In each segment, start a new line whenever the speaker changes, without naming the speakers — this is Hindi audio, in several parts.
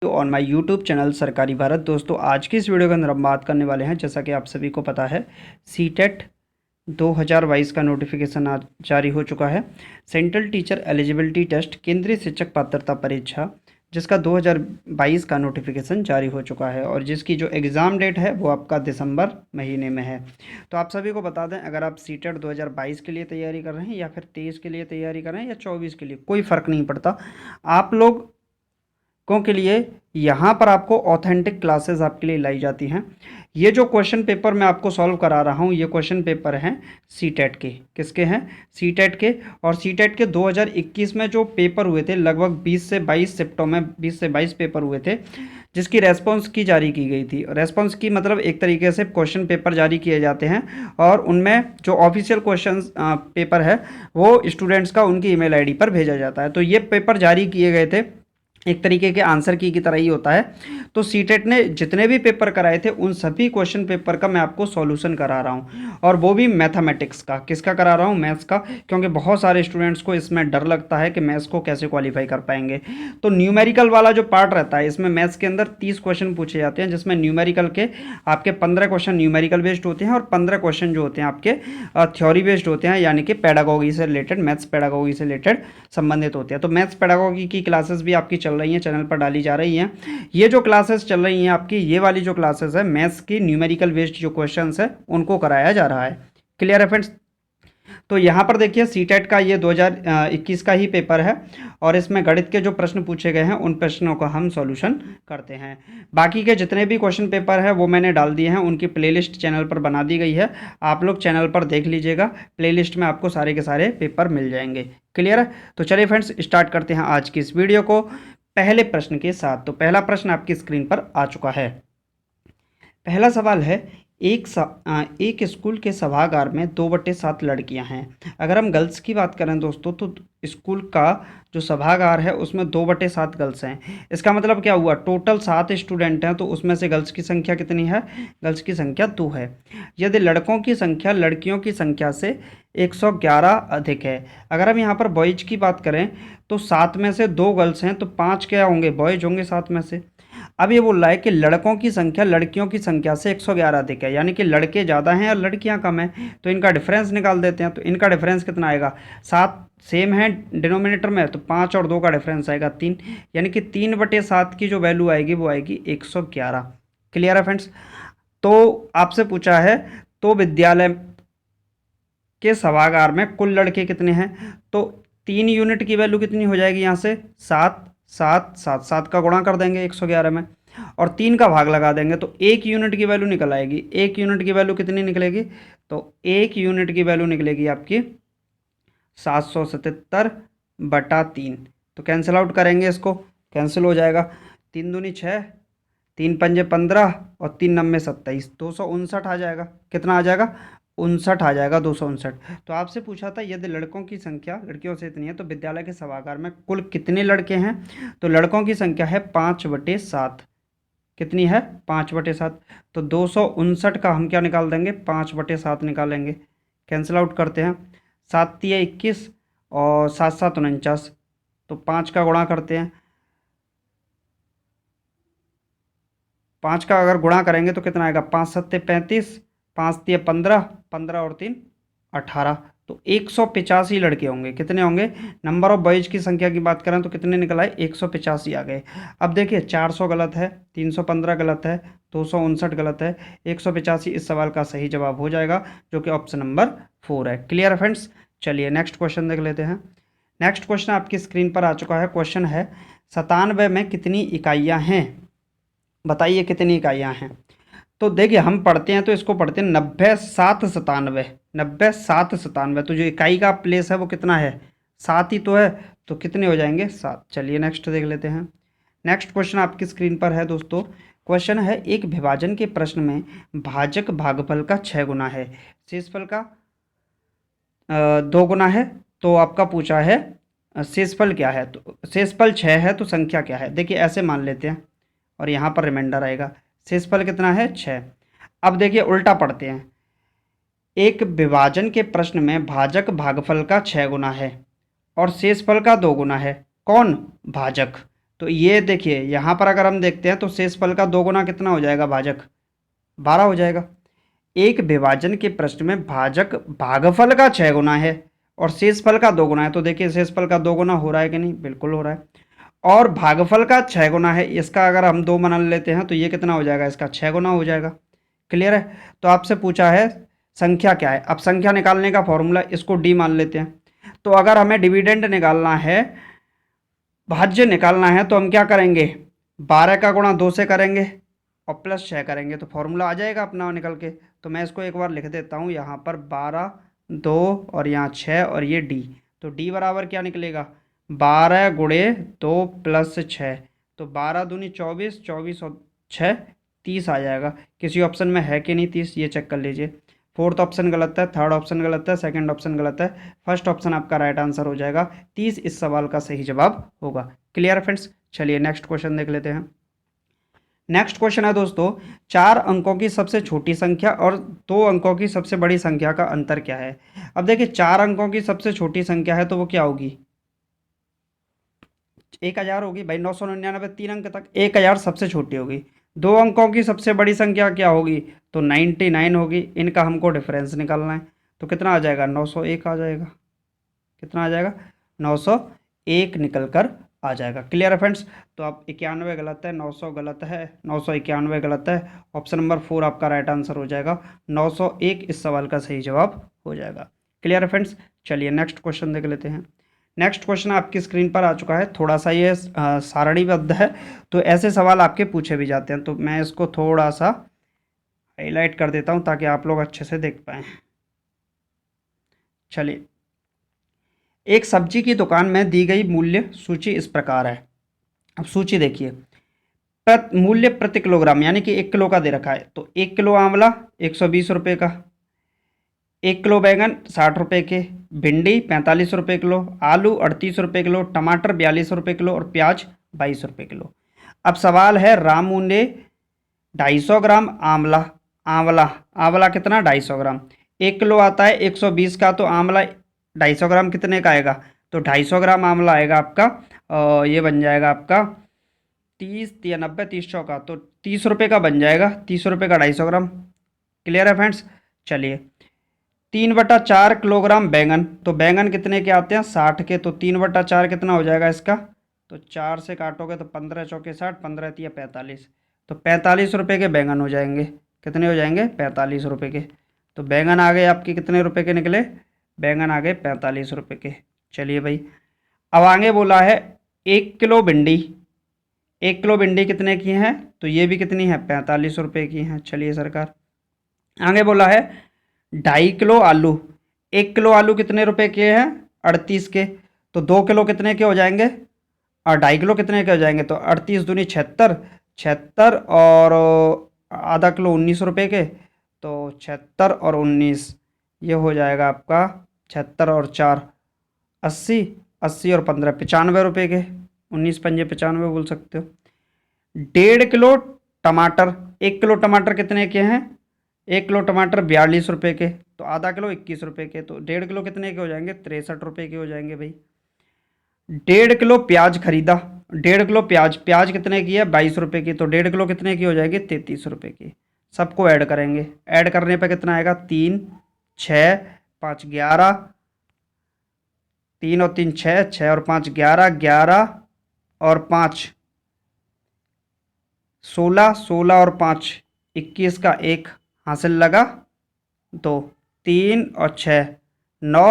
ऑन माय यूट्यूब चैनल सरकारी भारत। दोस्तों, आज की इस वीडियो के अंदर हम बात करने वाले हैं, जैसा कि आप सभी को पता है, सीटेट 2022 का नोटिफिकेशन आज जारी हो चुका है। सेंट्रल टीचर एलिजिबिलिटी टेस्ट केंद्रीय शिक्षक पात्रता परीक्षा, जिसका 2022 का नोटिफिकेशन जारी हो चुका है और जिसकी जो एग्ज़ाम डेट है वो आपका दिसंबर महीने में है। तो आप सभी को बता दें, अगर आप सीटेट 2022 के लिए तैयारी कर रहे हैं या फिर 23 के लिए तैयारी कर रहे हैं या 24 के लिए, कोई फ़र्क नहीं पड़ता। आप लोग के लिए यहाँ पर आपको ऑथेंटिक क्लासेस आपके लिए लाई जाती हैं। ये जो क्वेश्चन पेपर मैं आपको सॉल्व करा रहा हूँ, ये क्वेश्चन पेपर हैं सीटेट के। किसके हैं? सीटेट के। और सीटेट के 2021 में जो पेपर हुए थे, लगभग 20 से 22 सिफ्टों में 20 से 22 पेपर हुए थे, जिसकी रेस्पॉन्स की जारी की गई थी। रेस्पॉन्स की मतलब एक तरीके से क्वेश्चन पेपर जारी किए जाते हैं और उनमें जो ऑफिशियल क्वेश्चन पेपर है वो स्टूडेंट्स का उनकी ईमेल आईडी पर भेजा जाता है। तो ये पेपर जारी किए गए थे, एक तरीके के आंसर की तरह ही होता है। तो सीटेट ने जितने भी पेपर कराए थे उन सभी क्वेश्चन पेपर का मैं आपको सॉल्यूशन करा रहा हूँ, और वो भी मैथमेटिक्स का। किसका करा रहा हूँ? मैथ्स का, क्योंकि बहुत सारे स्टूडेंट्स को इसमें डर लगता है कि मैथ्स को कैसे क्वालिफाई कर पाएंगे। तो न्यूमेरिकल वाला जो पार्ट रहता है, इसमें मैथ्स के अंदर 30 क्वेश्चन पूछे जाते हैं, जिसमें न्यूमेरिकल के आपके 15 क्वेश्चन न्यूमेरिकल बेस्ड होते हैं और 15 क्वेश्चन जो होते हैं आपके थ्योरी बेस्ड होते हैं, यानी कि पेडागोगी से रिलेटेड, मैथ्स पेडागोगी से रिलेटेड संबंधित होते हैं। तो मैथ्स पेडागोगी की क्लासेस भी आपकी चल रही हैं, चैनल पर डाली जा रही हैं। ये जो क्लासेस चल रही हैं आपकी, ये वाली जो क्लासेस है, मैथ्स की न्यूमेरिकल बेस्ड जो क्वेश्चंस है उनको कराया जा रहा है। क्लियर है फ्रेंड्स? तो यहाँ पर देखिए, सीटेट का ये 2021 का ही पेपर है और इसमें गणित के जो प्रश्न पूछे गए हैं उन प्रश्नों का हम सॉल्यूशन करते हैं। बाकी के जितने भी क्वेश्चन पेपर है वो मैंने डाल दिए हैं, उनकी प्लेलिस्ट चैनल पर बना दी गई है। आप लोग चैनल पर देख लीजिएगा, प्लेलिस्ट में आपको सारे के सारे पेपर मिल जाएंगे। क्लियर है? तो चलिए फ्रेंड्स, स्टार्ट करते हैं आज की इस वीडियो को पहले प्रश्न के साथ। तो पहला प्रश्न आपकी स्क्रीन पर आ चुका है। पहला सवाल है, एक स्कूल के सभागार में 2/7 लड़कियां हैं। अगर हम गर्ल्स की बात करें दोस्तों, तो स्कूल का जो सभागार है उसमें 2/7 गर्ल्स हैं। इसका मतलब क्या हुआ? टोटल 7 स्टूडेंट हैं, तो उसमें से गर्ल्स की संख्या कितनी है? गर्ल्स की संख्या 2 है। यदि लड़कों की संख्या लड़कियों की संख्या से 111 अधिक है। अगर हम यहाँ पर बॉयज की बात करें तो 7 में से 2 गर्ल्स हैं, तो 5 क्या होंगे? बॉयज होंगे 7 में से। अब ये बोल रहा है कि लड़कों की संख्या लड़कियों की संख्या से 111 अधिक है, यानी कि लड़के ज़्यादा हैं और लड़कियां कम हैं। तो इनका डिफरेंस निकाल देते हैं। तो इनका डिफरेंस कितना आएगा? 7 सेम है डिनोमिनेटर में, तो 5 और 2 का डिफरेंस आएगा 3, यानी कि 3/7 की जो वैल्यू आएगी वो आएगी 111। क्लियर है फ्रेंड्स? तो आपसे पूछा है, तो विद्यालय के सभागार में कुल लड़के कितने हैं? तो 3 यूनिट की वैल्यू कितनी हो जाएगी? यहाँ से 7 7 7 7 का गुणा कर देंगे 111 में और 3 का भाग लगा देंगे, तो 1 यूनिट की वैल्यू निकल आएगी। 1 यूनिट की वैल्यू कितनी निकलेगी? तो 1 यूनिट की वैल्यू निकलेगी आपकी 777/3। तो कैंसिल आउट करेंगे, इसको कैंसिल हो जाएगा। 3 दूनी 6, 3 पंजे 15 और 3 नम्बे 27, 259 आ जाएगा। कितना आ जाएगा? 59 आ जाएगा, 259। तो आपसे पूछा था, यदि लड़कों की संख्या लड़कियों से इतनी है तो विद्यालय के सभागार में कुल कितने लड़के हैं? तो लड़कों की संख्या है 5/7। कितनी है? 5/7। तो 259 का हम क्या निकाल देंगे? 5/7 निकालेंगे। कैंसिल आउट करते हैं। 7 तिया 21 और 7 7 49, तो 5 का गुणा करते हैं। 5 का अगर गुणा करेंगे तो कितना आएगा? 5 7 35, 5 तिया 15, 15 और 3 18। तो 185 लड़के होंगे। कितने होंगे? नंबर ऑफ बॉयज की संख्या की बात करें तो कितने निकल आए? 185 आ गए। अब देखिए, 400 गलत है, 315 गलत है, 259 गलत है, 185 इस सवाल का सही जवाब हो जाएगा, जो कि ऑप्शन नंबर 4 है। क्लियर है फ्रेंड्स? चलिए नेक्स्ट क्वेश्चन देख लेते हैं। नेक्स्ट क्वेश्चन आपकी स्क्रीन पर आ चुका है। क्वेश्चन है, 97 में कितनी इकाइयाँ हैं? बताइए कितनी इकाइयाँ हैं? तो देखिए, हम पढ़ते हैं तो इसको पढ़ते हैं 90 7 97। 90 7 97, तो जो इकाई का प्लेस है वो कितना है? 7 ही तो है, तो कितने हो जाएंगे? 7। चलिए नेक्स्ट देख लेते हैं। नेक्स्ट क्वेश्चन आपकी स्क्रीन पर है दोस्तों। क्वेश्चन है, एक विभाजन के प्रश्न में भाजक भागफल का 6 गुना है, शेषफल का 2 गुना है। तो आपका पूछा है शेषफल क्या है? तो शेषफल 6 है, तो संख्या क्या है? देखिए, ऐसे मान लेते हैं और यहाँ पर रिमाइंडर आएगा। शेषफल कितना है? 6। अब देखिए, उल्टा पढ़ते हैं। एक विभाजन के प्रश्न में भाजक भागफल का 6 गुना है और शेषफल का 2 गुना है। कौन? भाजक। तो ये देखिए यहाँ पर अगर हम देखते हैं तो शेषफल का 2 गुना कितना हो जाएगा, भाजक 12 हो जाएगा। एक विभाजन के प्रश्न में भाजक भागफल का 6 गुना है और शेषफल का 2 गुना है। तो देखिए शेषफल का 2 गुना हो रहा है कि नहीं, बिल्कुल हो रहा है। और भागफल का 6 गुना है, इसका अगर हम 2 मान लेते हैं तो ये कितना हो जाएगा, इसका 6 गुना हो जाएगा। क्लियर है। तो आपसे पूछा है संख्या क्या है। अब संख्या निकालने का फॉर्मूला, इसको डी मान लेते हैं। तो अगर हमें डिविडेंड निकालना है, भाज्य निकालना है, तो हम क्या करेंगे, 12 का गुणा 2 से करेंगे और प्लस 6 करेंगे तो फॉर्मूला आ जाएगा अपना निकल के। तो मैं इसको एक बार लिख देता हूँ यहाँ पर 12, 2 और यहाँ 6 और ये डी। तो डी बराबर क्या निकलेगा, 12 गुणे 2 प्लस 6। तो 12 दूनी 24, 24 और 6 30 आ जाएगा। किसी ऑप्शन में है कि नहीं 30, ये चेक कर लीजिए। फोर्थ ऑप्शन गलत है, थर्ड ऑप्शन गलत है, सेकंड ऑप्शन गलत है, फर्स्ट ऑप्शन आपका राइट आंसर हो जाएगा। 30 इस सवाल का सही जवाब होगा। Clear friends. चलिए नेक्स्ट क्वेश्चन देख लेते हैं। नेक्स्ट क्वेश्चन है दोस्तों, 4 अंकों की सबसे छोटी संख्या और 2 अंकों की सबसे बड़ी संख्या का अंतर क्या है। अब देखिए 4 अंकों की सबसे छोटी संख्या है तो वो क्या होगी, 1000 होगी भाई। 999 3 अंक तक 1000 सबसे छोटी होगी। 2 अंकों की सबसे बड़ी संख्या क्या होगी, तो 99 होगी। इनका हमको डिफरेंस निकालना है। तो कितना आ जाएगा, 901 आ जाएगा। कितना आ जाएगा, 901 निकल कर आ जाएगा। क्लियर है फ्रेंड्स। तो आप 91 गलत है, 900 गलत है, 991 गलत है। ऑप्शन नंबर 4 आपका राइट आंसर हो जाएगा। 901 इस सवाल का सही जवाब हो जाएगा। क्लियर है फ्रेंड्स। चलिए नेक्स्ट क्वेश्चन देख लेते हैं। नेक्स्ट क्वेश्चन आपकी स्क्रीन पर आ चुका है। थोड़ा सा ये सारणीबद्ध है, तो ऐसे सवाल आपके पूछे भी जाते हैं। तो मैं इसको थोड़ा सा हाईलाइट कर देता हूँ ताकि आप लोग अच्छे से देख पाएँ। चलिए, एक सब्जी की दुकान में दी गई मूल्य सूची इस प्रकार है। अब सूची देखिए, मूल्य प्रति किलोग्राम यानी कि 1 किलो का दे रखा है। तो 1 किलो आंवला 120 रुपये का, 1 किलो बैंगन 60 रुपये के, भिंडी 45 रुपये किलो, आलू 38 रुपये किलो, टमाटर 42 रुपये किलो और प्याज 22 रुपये किलो। अब सवाल है, रामू ने 250 ग्राम आंवला, आंवला आंवला कितना, 250 ग्राम। 1 किलो आता है 120 का, तो आंवला 250 ग्राम कितने का आएगा, तो 250 ग्राम आंवला आएगा आपका। ये बन जाएगा आपका 30 या 90 30 का, तो 30 रुपये का बन जाएगा। 30 रुपये का 250 ग्राम। क्लियर है फ्रेंड्स। चलिए, 3/4 किलोग्राम बैंगन, तो बैंगन कितने के आते हैं, 60 के। तो 3/4 कितना हो जाएगा इसका, तो 4 से काटोगे तो 15 चौके 60, 15 तिया 45। तो 45 रुपये के बैंगन हो जाएंगे। कितने हो जाएंगे, 45 रुपये के। तो बैंगन आ गए आपके कितने रुपए के निकले, बैंगन आ गए 45 रुपये के। चलिए भाई, अब आगे बोला है 1 किलो भिंडी। 1 किलो भिंडी कितने की हैं, तो ये भी कितनी है, 45 रुपये की हैं। चलिए सरकार, आगे बोला है 2.5 किलो आलू। 1 किलो आलू कितने रुपए के हैं, 38 के। तो 2 किलो कितने के हो जाएंगे, और 2.5 किलो कितने के हो जाएंगे, तो 38 दूनी 76, 76 और आधा किलो 19 रुपये के। तो 76 और 19 ये हो जाएगा आपका 76 और 4 80, 80 और 15 95 रुपये के। 19 पंजे 95 बोल सकते हो। 1.5 किलो टमाटर। 1 किलो टमाटर कितने के हैं, 1 किलो टमाटर 42 रुपये के। तो आधा किलो 21 रुपये के। तो 1.5 किलो कितने के हो जाएंगे, 63 रुपये के हो जाएंगे भाई। 1.5 किलो प्याज खरीदा। 1.5 किलो प्याज, प्याज कितने की है, 22 रुपये की। तो 1.5 किलो कितने की हो जाएगी, 33 रुपये की। सबको ऐड करेंगे, ऐड करने पे कितना आएगा, 3 6 5 11, 3 और 3 6, 6 और 5 11, 11 और 5 16, 16 और 5 21 का 1 हासिल लगा 2, 3 और 6 9,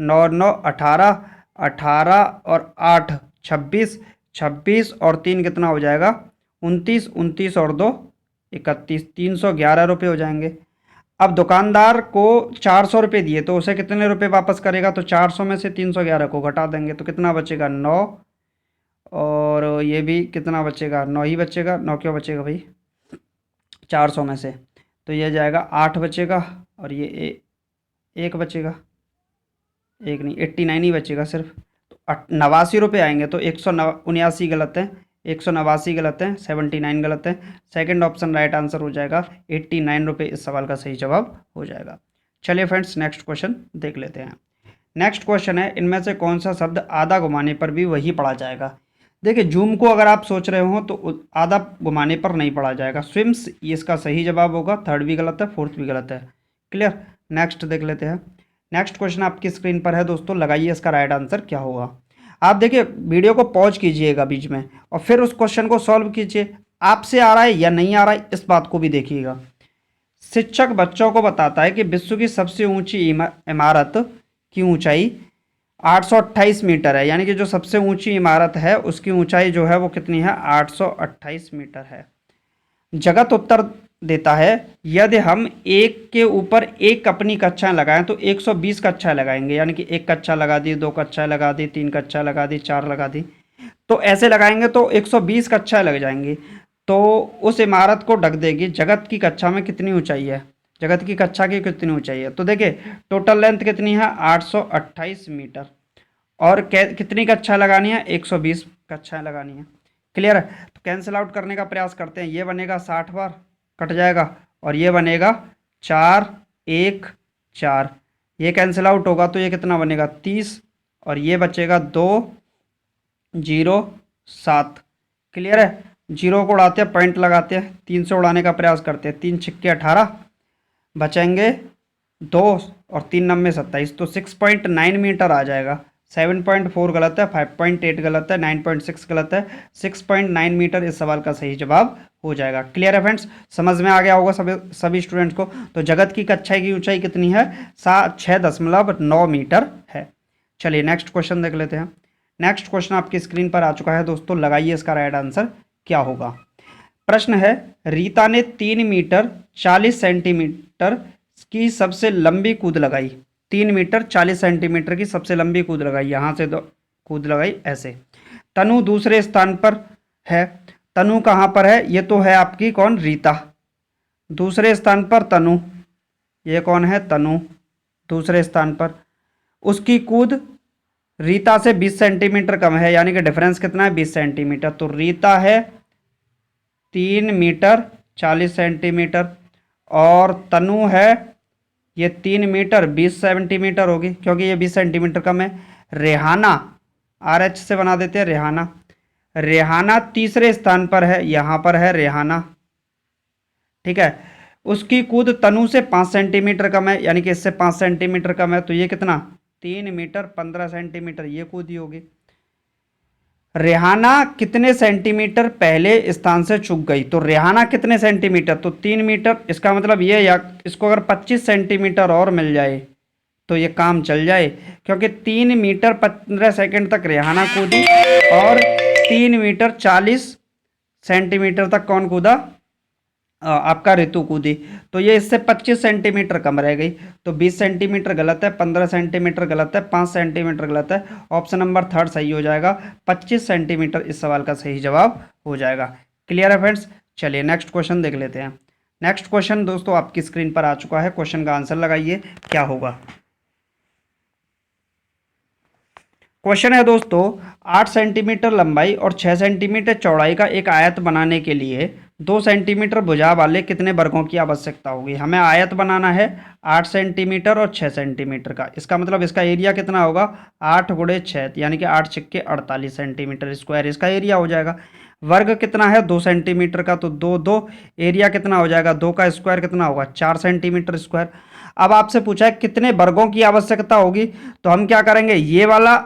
9 9 18, 18 और 8 26, 26 और 3 कितना हो जाएगा, 29, 29 और 2 31, 311 रुपये हो जाएंगे। अब दुकानदार को 400 रुपये दिए तो उसे कितने रुपए वापस करेगा, तो 400 में से 311 को घटा देंगे तो कितना बचेगा, 9। और ये भी कितना बचेगा, 9 ही बचेगा। 9 क्यों बचेगा भाई, 400 में से, तो ये जाएगा 8 बचेगा। और ये एक बचेगा, एक नहीं 89 ही बचेगा सिर्फ। तो 89 रुपये आएंगे। तो 179 गलत है, 189 गलत है, 79 गलत है। सेकंड ऑप्शन राइट आंसर हो जाएगा, 89 रुपये इस सवाल का सही जवाब हो जाएगा। चलिए फ्रेंड्स, नेक्स्ट क्वेश्चन देख लेते हैं। नेक्स्ट क्वेश्चन है, इनमें से कौन सा शब्द आधा घुमाने पर भी वही पढ़ा जाएगा। देखिए जूम को अगर आप सोच रहे हो तो आधा घुमाने पर नहीं पड़ा जाएगा। स्विम्स ये इसका सही जवाब होगा। थर्ड भी गलत है, फोर्थ भी गलत है। क्लियर। नेक्स्ट देख लेते हैं। नेक्स्ट क्वेश्चन आपकी स्क्रीन पर है दोस्तों, लगाइए इसका राइट आंसर क्या होगा। आप देखिए वीडियो को पॉज कीजिएगा बीच में और फिर उस क्वेश्चन को सॉल्व कीजिए। आपसे आ रहा है या नहीं आ रहा है इस बात को भी देखिएगा। शिक्षक बच्चों को बताता है कि विश्व की सबसे ऊंची इमारत की ऊंचाई 828 मीटर है, यानी कि जो सबसे ऊंची इमारत है उसकी ऊंचाई जो है वो कितनी है, 828 मीटर है। जगत उत्तर देता है यदि हम एक के ऊपर एक अपनी कक्षाएं लगाएं तो 120 कक्षाएं लगाएंगे, यानी कि एक कक्षा लगा दी, दो कक्षाएं लगा दी, तीन कक्षा लगा दी, चार लगा दी, तो ऐसे लगाएंगे तो 120 कक्षाएं लग जाएंगी। तो उस इमारत को ढक देगी। जगत की कक्षा में कितनी ऊंचाई है, जगत की कक्षा की कितनी ऊंचाई है, तो देखिए टोटल लेंथ कितनी है 828 मीटर और कितनी कक्षा लगानी है, 120 कक्षाएं लगानी है। क्लियर है। तो कैंसिल आउट करने का प्रयास करते हैं। ये बनेगा 60 बार, कट जाएगा, और ये बनेगा 4 1 4, ये कैंसिल आउट होगा तो ये कितना बनेगा 30, और ये बचेगा 2 0 7। क्लियर है। जीरो को उड़ाते हैं, पॉइंट लगाते हैं, 3 से उड़ाने का प्रयास करते हैं। 3 छिक्के 18, बचेंगे 2 और 3 नम्बे 27, तो 6.9 मीटर आ जाएगा। 7.4 गलत है, 5.8 गलत है, 9.6 गलत है, 6.9 मीटर इस सवाल का सही जवाब हो जाएगा। क्लियर है फ्रेंड्स, समझ में आ गया होगा सभी स्टूडेंट्स को। तो जगत की कक्षा की ऊंचाई कितनी है, 6.9 मीटर है। चलिए नेक्स्ट क्वेश्चन देख लेते हैं। नेक्स्ट क्वेश्चन आपकी स्क्रीन पर आ चुका है दोस्तों, लगाइए इसका राइट आंसर क्या होगा। प्रश्न है, रीता ने 3 मीटर 40 सेंटीमीटर की सबसे लंबी कूद लगाई। 3 मीटर 40 सेंटीमीटर की सबसे लंबी कूद लगाई, यहाँ से कूद लगाई ऐसे। तनु दूसरे स्थान पर है। तनु कहाँ पर है, ये तो है आपकी कौन, रीता। दूसरे स्थान पर तनु, ये कौन है, तनु दूसरे स्थान पर। उसकी कूद रीता से 20 सेंटीमीटर कम है, यानी कि डिफरेंस कितना है, 20 सेंटीमीटर। तो रीता है 3 मीटर 40 सेंटीमीटर और तनु है ये 3 मीटर 20 सेंटीमीटर होगी, क्योंकि ये 20 सेंटीमीटर कम है। रेहाना, RH से बना देते हैं रेहाना। रेहाना तीसरे स्थान पर है, यहाँ पर है रेहाना। ठीक है। उसकी कूद तनु से 5 सेंटीमीटर कम है, यानी कि इससे 5 सेंटीमीटर कम है, तो ये कितना 3 मीटर 15 सेंटीमीटर ये कूदी होगी। रेहाना कितने सेंटीमीटर पहले स्थान से चूक गई, तो रेहाना कितने सेंटीमीटर, तो 3 मीटर। इसका मतलब ये, या इसको अगर 25 सेंटीमीटर और मिल जाए तो ये काम चल जाए, क्योंकि 3 मीटर 15 सेकंड तक रेहाना कूदी और 3 मीटर 40 सेंटीमीटर तक कौन कूदा, आपका ऋतु कूदी। तो ये इससे 25 सेंटीमीटर कम रह गई। तो 20 सेंटीमीटर गलत है, 15 सेंटीमीटर गलत है, 5 सेंटीमीटर गलत है। ऑप्शन नंबर 3 सही हो जाएगा। 25 सेंटीमीटर इस सवाल का सही जवाब हो जाएगा। क्लियर है फ्रेंड्स। चलिए नेक्स्ट क्वेश्चन देख लेते हैं। नेक्स्ट क्वेश्चन दोस्तों आपकी स्क्रीन पर आ चुका है। क्वेश्चन का आंसर लगाइए क्या होगा। क्वेश्चन है दोस्तों, 8 सेंटीमीटर लंबाई और 6 सेंटीमीटर चौड़ाई का एक आयत बनाने के लिए 2 सेंटीमीटर भुजा वाले कितने वर्गों की आवश्यकता होगी। हमें आयत बनाना है 8 सेंटीमीटर और 6 सेंटीमीटर का। इसका मतलब इसका एरिया कितना होगा, 8 गुणे 6, यानी कि 8 छिक्के 48 सेंटीमीटर स्क्वायर इसका एरिया हो जाएगा। वर्ग कितना है 2 सेंटीमीटर का, तो 2 2, एरिया कितना हो जाएगा, 2 का स्क्वायर कितना होगा 4 सेंटीमीटर स्क्वायर। अब आपसे पूछा है कितने वर्गों की आवश्यकता होगी, तो हम क्या करेंगे, ये वाला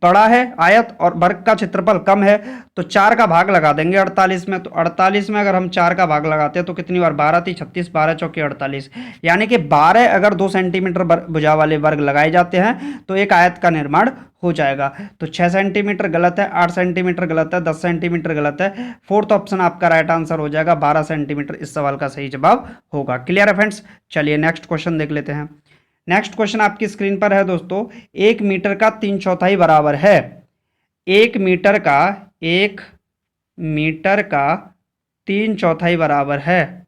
बड़ा है आयत और वर्ग का क्षेत्रफल कम है, तो 4 का भाग लगा देंगे 48 में। तो 48 में अगर हम 4 का भाग लगाते हैं तो कितनी बार, 12 × 36, 12 चौके 48, यानी कि 12 अगर 2 सेंटीमीटर भुजा वाले वर्ग लगाए जाते हैं तो एक आयत का निर्माण हो जाएगा। तो 6 सेंटीमीटर गलत है, 8 सेंटीमीटर गलत है, 10 सेंटीमीटर गलत है। फोर्थ ऑप्शन आपका राइट आंसर हो जाएगा, 12 सेंटीमीटर इस सवाल का सही जवाब होगा। क्लियर है फ्रेंड्स। चलिए नेक्स्ट क्वेश्चन देख लेते हैं। नेक्स्ट क्वेश्चन आपकी स्क्रीन पर है दोस्तों, 1 मीटर का 3/4 बराबर है। 1 मीटर का 3/4 बराबर है।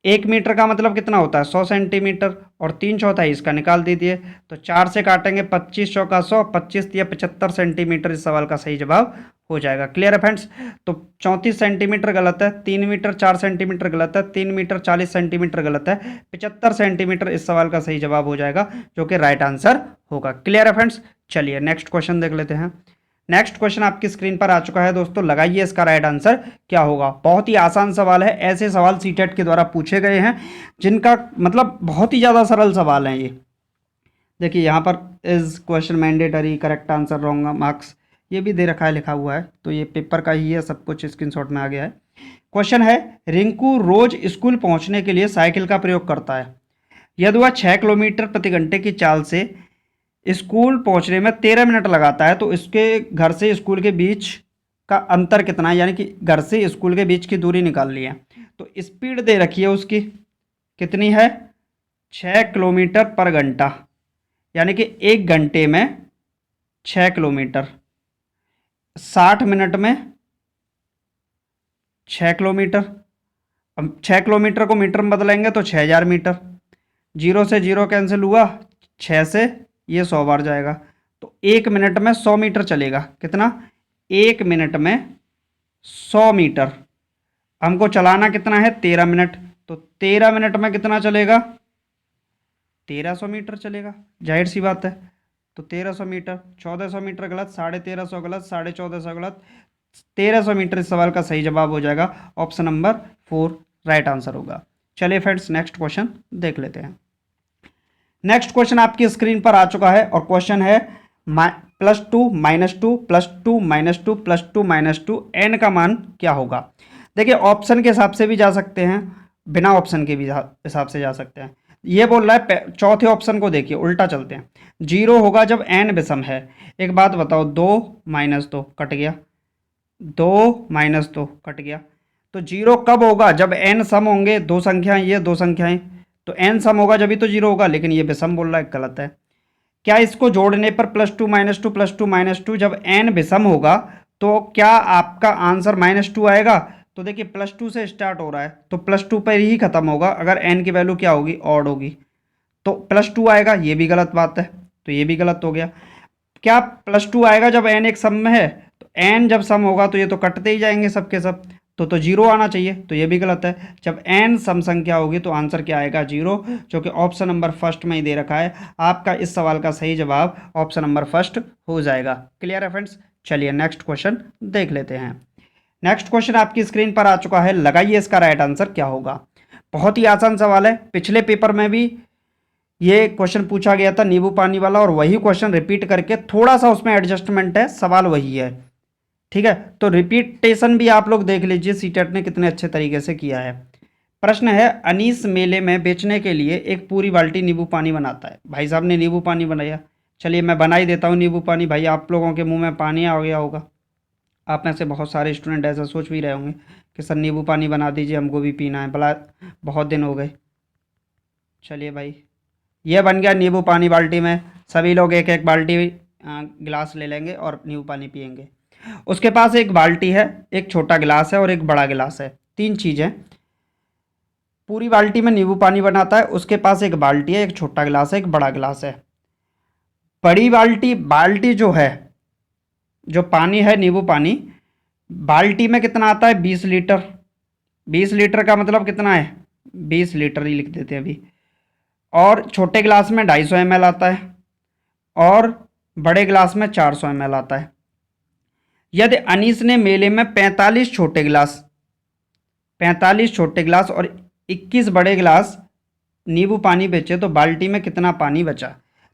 1 मीटर का मतलब कितना होता है 100 सेंटीमीटर, और 3/4 इसका निकाल दीजिए। तो 4 से काटेंगे 25 चौका 100, 25 या 75 सेंटीमीटर इस सवाल का सही जवाब हो जाएगा। क्लियर है फ्रेंड्स। तो 34 सेंटीमीटर गलत है, 3 मीटर 4 सेंटीमीटर गलत है, 3 मीटर 40 सेंटीमीटर गलत है, 75 सेंटीमीटर इस सवाल का सही जवाब हो जाएगा, जो कि राइट आंसर होगा। क्लियर है फ्रेंड्स। चलिए नेक्स्ट क्वेश्चन देख लेते हैं। नेक्स्ट क्वेश्चन आपकी स्क्रीन पर आ चुका है दोस्तों, लगाइए इसका राइट आंसर क्या होगा। बहुत ही आसान सवाल है, ऐसे सवाल सीटेट के द्वारा पूछे गए हैं जिनका मतलब बहुत ही ज़्यादा सरल सवाल है ये। देखिए यहाँ पर is question mandatory, correct answer, wrong marks, ये भी दे रखा है, लिखा हुआ है, तो ये पेपर का ही है, सब कुछ स्क्रीनशॉट में आ गया है। क्वेश्चन है, रिंकू रोज स्कूल पहुंचने के लिए साइकिल का प्रयोग करता है। यदि वह 6 किलोमीटर प्रति घंटे की चाल से स्कूल पहुंचने में 13 मिनट लगाता है तो इसके घर से स्कूल के बीच का अंतर कितना है, यानी कि घर से स्कूल के बीच की दूरी निकाल ली है। तो स्पीड दे रखी है उसकी, कितनी है, 6 किलोमीटर पर घंटा, यानी कि 1 घंटे में 6 किलोमीटर, 60 मिनट में 6 किलोमीटर। अब 6 किलोमीटर को मीटर में बदलेंगे तो 6000 मीटर, जीरो से जीरो कैंसिल हुआ, 6 से ये 100 बार जाएगा, तो 1 मिनट में 100 मीटर चलेगा। कितना, 1 मिनट में 100 मीटर। हमको चलाना कितना है, 13 मिनट, तो 13 मिनट में कितना चलेगा, 1300 मीटर चलेगा, जाहिर सी बात है। तो 1300 मीटर, 1400 मीटर गलत, 1350 गलत, 1450 गलत, 1300 मीटर इस सवाल का सही जवाब हो जाएगा। ऑप्शन नंबर 4 राइट आंसर होगा। चलिए फ्रेंड्स नेक्स्ट क्वेश्चन देख लेते हैं। नेक्स्ट क्वेश्चन आपकी स्क्रीन पर आ चुका है और क्वेश्चन है +2 -2 +2 -2 +2 -2 n का मान क्या होगा। देखिए ऑप्शन के हिसाब से भी जा सकते हैं, बिना ऑप्शन के भी हिसाब से जा सकते हैं। ये बोल रहा है चौथे ऑप्शन को देखिए, उल्टा चलते हैं। 0 होगा जब n विषम है। एक बात बताओ, 2 - 2 कट गया, 2 - 2 कट गया। तो 0 कब होगा, जब n सम होंगे, दो संख्याएं, ये दो संख्याएं, तो n सम होगा जब भी तो 0 होगा, लेकिन ये विषम बोल रहा है, गलत है। क्या इसको जोड़ने पर +2 -2 +2 -2 जब n विषम होगा तो क्या आपका आंसर -2 आएगा। तो देखिए +2 से स्टार्ट हो रहा है तो +2 पर ही खत्म होगा, अगर n की वैल्यू क्या होगी, ऑड होगी, तो +2 आएगा, ये भी गलत बात है, तो ये भी गलत हो गया। क्या +2 आएगा जब n एक सम में है, तो n जब सम होगा तो ये तो कटते ही जाएंगे सबके सब, तो 0 आना चाहिए, तो ये भी गलत है। जब n सम संख्या होगी तो आंसर क्या आएगा, 0, जो कि ऑप्शन नंबर फर्स्ट में ही दे रखा है। आपका इस सवाल का सही जवाब ऑप्शन नंबर फर्स्ट हो जाएगा। क्लियर है फ्रेंड्स। चलिए नेक्स्ट क्वेश्चन देख लेते हैं। नेक्स्ट क्वेश्चन आपकी स्क्रीन पर आ चुका है, लगाइए इसका राइट आंसर क्या होगा। बहुत ही आसान सवाल है, पिछले पेपर में भी ये क्वेश्चन पूछा गया था नींबू पानी वाला, और वही क्वेश्चन रिपीट करके थोड़ा सा उसमें एडजस्टमेंट है, सवाल वही है, ठीक है। तो रिपीटेशन भी आप लोग देख लीजिए सीटेट ने कितने अच्छे तरीके से किया है। प्रश्न है, अनीस मेले में बेचने के लिए एक पूरी बाल्टी नींबू पानी बनाता है। भाई साहब ने नींबू पानी बनाया, चलिए मैं बना ही देता हूँ नींबू पानी। भाई आप लोगों के मुंह में पानी आ गया होगा, आप में से बहुत सारे स्टूडेंट ऐसा सोच भी रहे होंगे कि सर नींबू पानी बना दीजिए, हमको भी पीना है, भला बहुत दिन हो गए। चलिए भाई, ये बन गया नींबू पानी बाल्टी में, सभी लोग एक एक बाल्टी गिलास ले लेंगे और नींबू पानी पियेंगे। उसके पास एक बाल्टी है, एक छोटा गिलास है और एक बड़ा गिलास है, 3 चीज़ें। पूरी बाल्टी में नींबू पानी बनाता है, उसके पास एक बाल्टी है, एक छोटा गिलास है, एक बड़ा गिलास है। बड़ी बाल्टी, बाल्टी जो है, जो पानी है नींबू पानी, बाल्टी में कितना आता है, 20 लीटर। 20 लीटर का मतलब कितना है, 20 लीटर ही लिख देते हैं अभी। और छोटे गिलास में 250 ml आता है और बड़े गिलास में 400 ml आता है। यदि अनीस ने मेले में 45 छोटे गिलास, 45 छोटे गिलास और 21 बड़े गिलास नींबू पानी बेचे तो बाल्टी में कितना पानी बचा।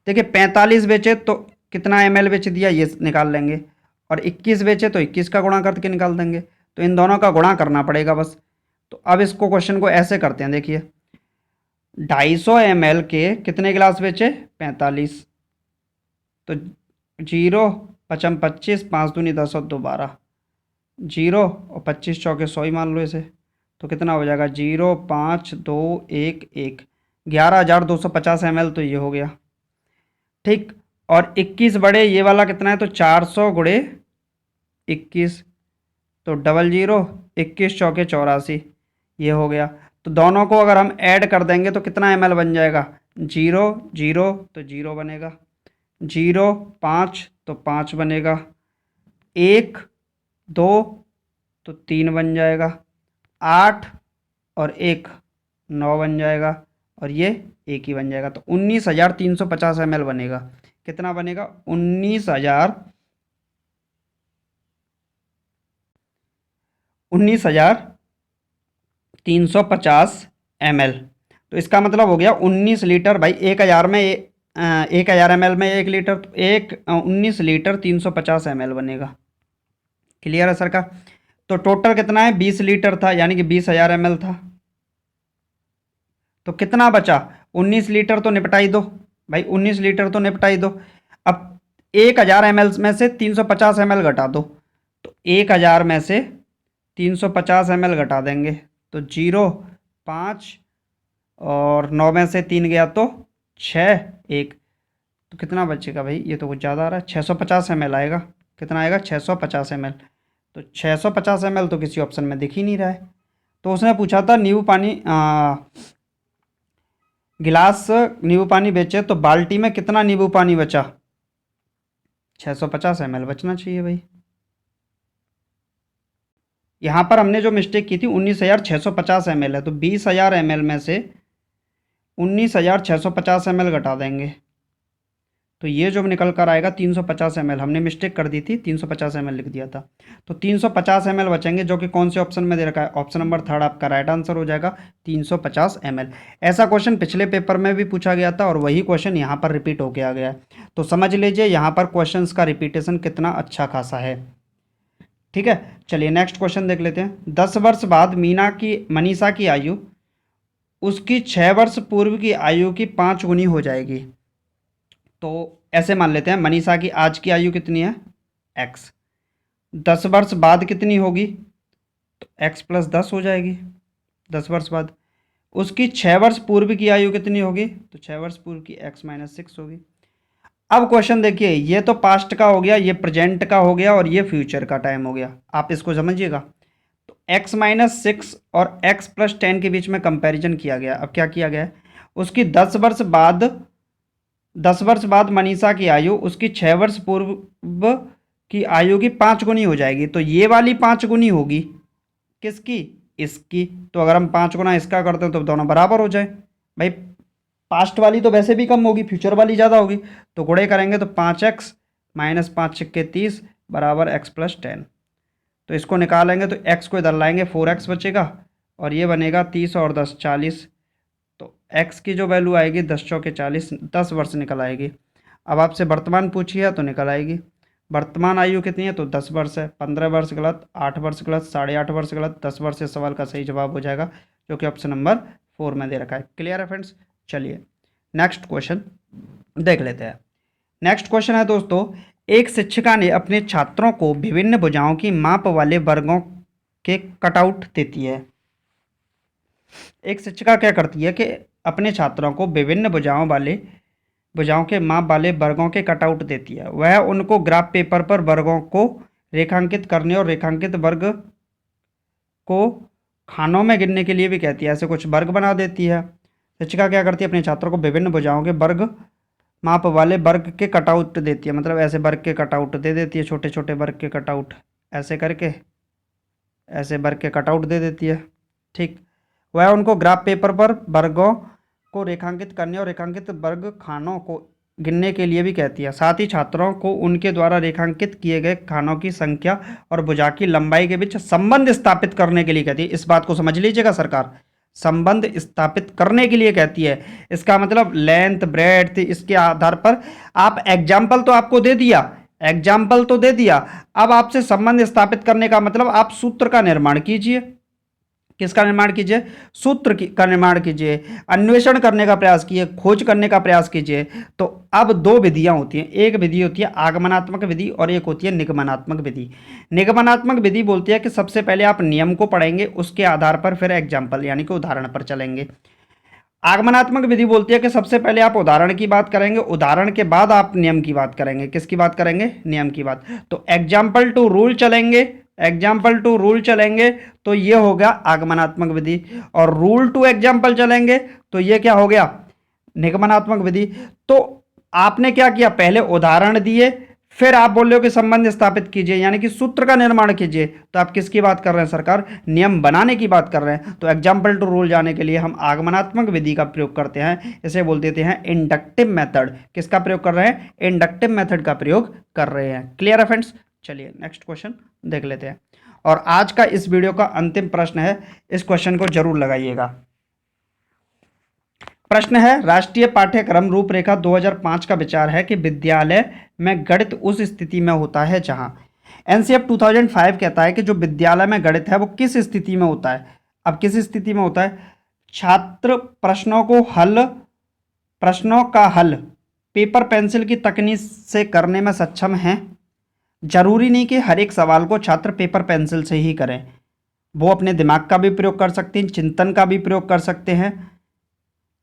देखिए 45 बेचे तो कितना ml बेच दिया, ये निकाल लेंगे, और 21 बेचे तो 21 का गुणा करके निकाल देंगे, तो इन दोनों का गुणा करना पड़ेगा बस। तो अब इसको क्वेश्चन को ऐसे करते हैं, देखिए 250 ml के कितने गिलास बेचे, 45, तो 0 पचम 25, 5 दूनी 10 और 2 12, 0 और 25 चौके 100 ही मान लो इसे, तो कितना हो जाएगा, 0 5 2 1 1, 11,250 ml, तो ये हो गया ठीक। और 21 बड़े, ये वाला कितना है, तो 400 गुणे 21, तो 00, 21 चौके 84, ये हो गया। तो दोनों को अगर हम ऐड कर देंगे तो कितना ml बन जाएगा, 0 0 तो 0 बनेगा, 0 5 तो 5 बनेगा, 1 2 तो 3 बन जाएगा, 8 और 1 9 बन जाएगा, और ये 1 ही बन जाएगा। तो 19,350 ml बनेगा। कितना बनेगा, 19,350 19,350 ml। तो इसका मतलब हो गया 19 लीटर भाई, 1,000 में 1,000 ml में 1 लीटर, तो 19 लीटर 350 ml बनेगा। क्लियर है सर का? तो टोटल कितना है, 20 लीटर था, यानी कि 20,000 ml था। तो कितना बचा, 19 लीटर तो निपटाई दो भाई, 19 लीटर तो निपटाई दो। अब 1,000 ml में से 350 ml घटा दो, तो 1,000 में से 350 ml घटा देंगे तो 0.5 और 9 में से 3 गया तो 6, 1, तो कितना बचेगा भाई, ये तो कुछ ज़्यादा आ रहा है, 650 ml आएगा। कितना आएगा, 650 ml। तो 650 ml तो किसी ऑप्शन में दिख ही नहीं रहा है। तो उसने पूछा था नींबू पानी गिलास नींबू पानी बेचे तो बाल्टी में कितना नींबू पानी बचा, 650 ml बचना चाहिए भाई। यहाँ पर हमने जो मिस्टेक की थी 19,650 ml है, तो 20,000 ml में से 19,650 ml घटा देंगे, तो ये जो निकल कर आएगा 350 ml। हमने मिस्टेक कर दी थी, 350 ml लिख दिया था। तो 350 ml बचेंगे, जो कि कौन से ऑप्शन में दे रखा है, ऑप्शन नंबर 3 आपका राइट आंसर हो जाएगा, 350 ml। ऐसा क्वेश्चन पिछले पेपर में भी पूछा गया था और वही क्वेश्चन यहाँ पर रिपीट होके आ गया है। तो समझ लीजिए यहाँ पर क्वेश्चन का रिपीटेशन कितना अच्छा खासा है। ठीक है, चलिए नेक्स्ट क्वेश्चन देख लेते हैं। 10 वर्ष बाद मनीषा की आयु उसकी 6 वर्ष पूर्व की आयु की 5 गुनी हो जाएगी। तो ऐसे मान लेते हैं मनीषा की आज की आयु कितनी है, x। 10 वर्ष बाद कितनी होगी, तो x + 10 हो जाएगी 10 वर्ष बाद। उसकी 6 वर्ष पूर्व की आयु कितनी होगी, तो 6 वर्ष पूर्व की x - 6 होगी। अब क्वेश्चन देखिए, ये तो पास्ट का हो गया, ये प्रेजेंट का हो गया और ये फ्यूचर का टाइम हो गया, आप इसको समझिएगा। तो x - 6 और x + 10 के बीच में कंपैरिजन किया गया। अब क्या किया गया है, उसकी 10 वर्ष बाद मनीषा की आयु उसकी 6 वर्ष पूर्व की आयु की 5 गुनी हो जाएगी। तो ये वाली 5 गुनी होगी किसकी, इसकी। तो अगर हम 5 गुना इसका करते हैं तो दोनों बराबर हो जाए भाई। पास्ट वाली तो वैसे भी कम होगी, फ्यूचर वाली ज़्यादा होगी, तो गुणे करेंगे तो 5x - 5 × 30 = x + 10। तो इसको निकालेंगे तो x को इधर लाएंगे, 4x बचेगा और ये बनेगा 30 और 10 40। तो x की जो वैल्यू आएगी 10 चौके 40, 10 वर्ष निकल आएगी। अब आपसे वर्तमान पूछिए तो निकल आएगी। वर्तमान आयु कितनी है, तो 10 वर्ष है। 15 वर्ष गलत, 8 वर्ष गलत, 8.5 वर्ष गलत, 10 वर्ष इस सवाल का सही जवाब हो जाएगा, जो कि ऑप्शन नंबर 4 में दे रखा है। क्लियर है फ्रेंड्स? चलिए नेक्स्ट क्वेश्चन देख लेते हैं। नेक्स्ट क्वेश्चन है दोस्तों, एक शिक्षिका ने अपने छात्रों को विभिन्न भुजाओं की माप वाले वर्गों के कटआउट देती है। एक शिक्षिका क्या करती है कि अपने छात्रों को विभिन्न भुजाओं के माप वाले वर्गों के कटआउट देती है। वह उनको ग्राफ पेपर पर वर्गों को रेखांकित करने और रेखांकित वर्ग को खानों में गिनने के लिए भी कहती है। ऐसे कुछ वर्ग बना देती है। शिक्षिका क्या करती है, अपने छात्रों को विभिन्न भुजाओं के वर्ग माप वाले वर्ग के कटआउट देती है, मतलब ऐसे वर्ग के कटआउट दे देती है, छोटे छोटे वर्ग के कटआउट ऐसे करके, ऐसे वर्ग के कटआउट दे देती है। ठीक, वह उनको ग्राफ पेपर पर वर्गों को रेखांकित करने और रेखांकित वर्ग खानों को गिनने के लिए भी कहती है। साथ ही छात्रों को उनके द्वारा रेखांकित किए गए खानों की संख्या और भुजा की लंबाई के बीच संबंध स्थापित करने के लिए कहती है। इस बात को समझ लीजिएगा सरकार, संबंध स्थापित करने के लिए कहती है। इसका मतलब लेंथ ब्रेड्थ, इसके आधार पर आप एग्जाम्पल तो आपको दे दिया, एग्जाम्पल तो दे दिया, अब आपसे संबंध स्थापित करने का मतलब आप सूत्र का निर्माण कीजिए। किसका निर्माण कीजिए, सूत्र का निर्माण कीजिए, अन्वेषण करने का प्रयास कीजिए, खोज करने का प्रयास कीजिए। तो अब दो विधियां होती हैं, एक विधि होती है आगमनात्मक विधि और एक होती है निगमनात्मक विधि। निगमनात्मक विधि बोलती है कि सबसे पहले आप नियम को पढ़ेंगे, उसके आधार पर फिर एग्जाम्पल यानी कि उदाहरण पर चलेंगे। आगमनात्मक विधि बोलती है कि सबसे पहले आप उदाहरण की बात करेंगे, उदाहरण के बाद आप नियम की बात करेंगे। किसकी बात करेंगे, नियम की बात। तो एग्जाम्पल टू रूल चलेंगे, एग्जाम्पल टू रूल चलेंगे तो ये हो गया आगमनात्मक विधि, और रूल टू एग्जाम्पल चलेंगे तो ये क्या हो गया, निगमनात्मक विधि। तो आपने क्या किया, पहले उदाहरण दिए, फिर आप बोल रहे हो कि संबंध स्थापित कीजिए यानी कि सूत्र का निर्माण कीजिए। तो आप किसकी बात कर रहे हैं सरकार, नियम बनाने की बात कर रहे हैं। तो एग्जाम्पल टू रूल जाने के लिए हम आगमनात्मक विधि का प्रयोग करते हैं, इसे बोल देते हैं इंडक्टिव मेथड। किसका प्रयोग कर रहे हैं, इंडक्टिव मेथड का प्रयोग कर रहे हैं। क्लियर है फ्रेंड्स? चलिए नेक्स्ट क्वेश्चन देख लेते हैं। और आज का इस वीडियो का अंतिम प्रश्न है, इस क्वेश्चन को जरूर लगाइएगा। प्रश्न है, राष्ट्रीय पाठ्यक्रम रूपरेखा 2005 का विचार है कि विद्यालय में गणित उस स्थिति में होता है जहां एनसीएफ 2005 कहता है कि जो विद्यालय में गणित है वो किस स्थिति में होता है। अब किस स्थिति में होता है? छात्र प्रश्नों का हल पेपर पेंसिल की तकनीक से करने में सक्षम हैं। जरूरी नहीं कि हर एक सवाल को छात्र पेपर पेंसिल से ही करें, वो अपने दिमाग का भी प्रयोग कर सकते हैं, चिंतन का भी प्रयोग कर सकते हैं,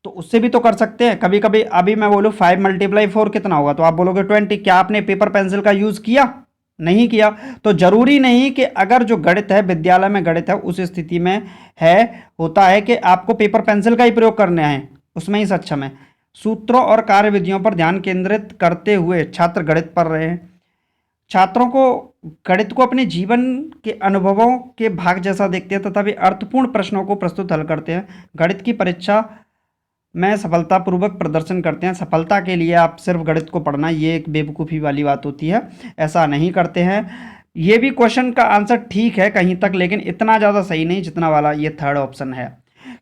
तो उससे भी तो कर सकते हैं। कभी कभी अभी मैं बोलूँ 5 × 4 कितना होगा, तो आप बोलोगे 20। क्या आपने पेपर पेंसिल का यूज़ किया? नहीं किया। तो जरूरी नहीं कि अगर जो गणित है, विद्यालय में गणित है, उस स्थिति में है होता है कि आपको पेपर पेंसिल का ही प्रयोग करने हैं, उसमें ही सक्षम है। सूत्रों और कार्यविधियों पर ध्यान केंद्रित करते हुए छात्र गणित पढ़ रहे हैं। छात्रों को गणित को अपने जीवन के अनुभवों के भाग जैसा देखते हैं तथा वे अर्थपूर्ण प्रश्नों को प्रस्तुत हल करते हैं। गणित की परीक्षा में सफलतापूर्वक प्रदर्शन करते हैं। सफलता के लिए आप सिर्फ गणित को पढ़ना, ये एक बेवकूफ़ी वाली बात होती है, ऐसा नहीं करते हैं। ये भी क्वेश्चन का आंसर ठीक है कहीं तक, लेकिन इतना ज़्यादा सही नहीं जितना वाला ये थर्ड ऑप्शन है।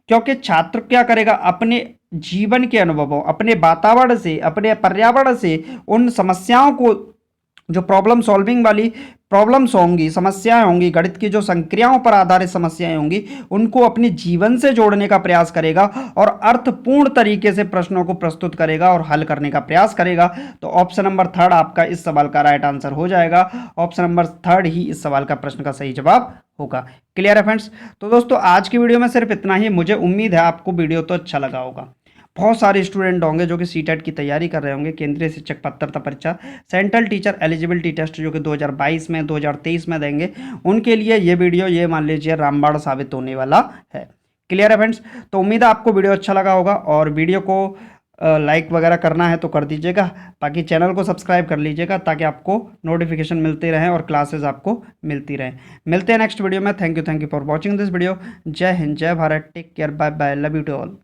क्योंकि छात्र क्या करेगा? अपने जीवन के अनुभवों, अपने वातावरण से, अपने पर्यावरण से उन समस्याओं को, जो प्रॉब्लम सॉल्विंग वाली प्रॉब्लम्स होंगी, समस्याएं होंगी, गणित की जो संक्रियाओं पर आधारित समस्याएं होंगी, उनको अपने जीवन से जोड़ने का प्रयास करेगा और अर्थपूर्ण तरीके से प्रश्नों को प्रस्तुत करेगा और हल करने का प्रयास करेगा। तो ऑप्शन नंबर थर्ड आपका इस सवाल का राइट आंसर हो जाएगा। ऑप्शन नंबर थर्ड ही इस सवाल का प्रश्न का सही जवाब होगा। क्लियर है फ्रेंड्स? तो दोस्तों आज की वीडियो में सिर्फ इतना ही। मुझे उम्मीद है आपको वीडियो तो अच्छा लगा होगा। बहुत सारे स्टूडेंट होंगे जो कि सीटेट की तैयारी कर रहे होंगे, केंद्रीय शिक्षक पात्रता परीक्षा, सेंट्रल टीचर एलिजिबिलिटी टेस्ट जो कि 2022 में 2023 में देंगे, उनके लिए ये वीडियो, ये मान लीजिए रामबाण साबित होने वाला है। क्लियर है फ्रेंड्स? तो उम्मीद है आपको वीडियो अच्छा लगा होगा, और वीडियो को लाइक वगैरह करना है तो कर दीजिएगा, बाकी चैनल को सब्सक्राइब कर लीजिएगा ताकि आपको नोटिफिकेशन मिलते रहें और क्लासेस आपको मिलती रहें। मिलते हैं नेक्स्ट वीडियो में। Thank you for watching this video. जय हिंद, जय Bharat, take care, bye bye, love you to all.